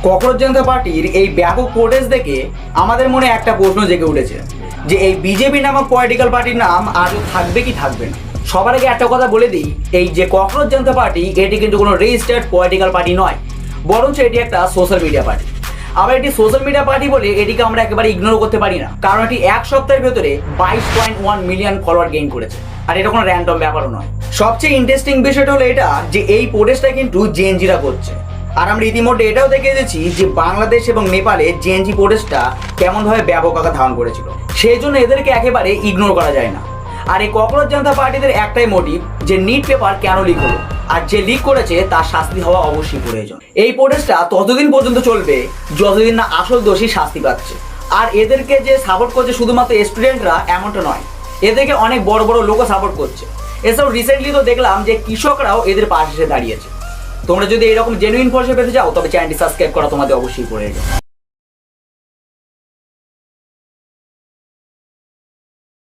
Cockroach জনতা পার্টির এই ব্যাপক প্রোটেস্ট দেখে আমাদের মনে একটা প্রশ্ন জেগে উঠেছে যে এই বিজেপি নামক পলিটিক্যাল পার্টির নাম আজও থাকবে কি থাকবে না। সবার আগে একটা কথা বলে দিই, এই যে ককরোচ জনতা পার্টি এটি কিন্তু কোনো রেজিস্টার্ড পলিটিক্যাল পার্টি নয়, বরঞ্চ এটি একটা সোশ্যাল মিডিয়া পার্টি। আবার এটি সোশ্যাল মিডিয়া পার্টি বলে এটিকে আমরা একেবারে ইগনোর করতে পারি না, কারণ এটি এক সপ্তাহের ভেতরে 22.1 মিলিয়ন ফলোয়ার গেইন করেছে। আর এটা কোনো র্যান্ডম ব্যাপারও নয়। সবচেয়ে ইন্টারেস্টিং বিষয়টা হলো এটা যে এই প্রোটেস্টটা কিন্তু জেএনজিরা করছে। আর আমরা ইতিমধ্যে এটাও দেখে এসেছি যে বাংলাদেশ এবং নেপালে জেএনজি প্রোটেস্টটা কেমনভাবে ব্যাপক আকার ধারণ করেছিল। সেই জন্য এদেরকে একেবারে ইগনোর করা যায় না। আর এই ককরোচ জনতা পার্টিদের একটাই মোটিভ যে নিট পেপার কেন লিক হলো, আর যে লিক করেছে তার শাস্তি হওয়া অবশ্যই প্রয়োজন। এই প্রোটেস্টটা ততদিন পর্যন্ত চলবে যতদিন না আসল দোষী শাস্তি পাচ্ছে। আর এদেরকে যে সাপোর্ট করছে শুধুমাত্র স্টুডেন্টরা এমনটা নয়, এদেরকে অনেক বড় বড় লোকও সাপোর্ট করছে। এসব রিসেন্টলি তো দেখলাম যে কৃষকরাও এদের পাশে এসে দাঁড়িয়েছে। তোমরা যদি এরকম জেনুইন পরিষেবা পেতে চাও তবে চ্যানেলটি সাবস্ক্রাইব করা তোমাদের অবশ্যই প্রয়োজন।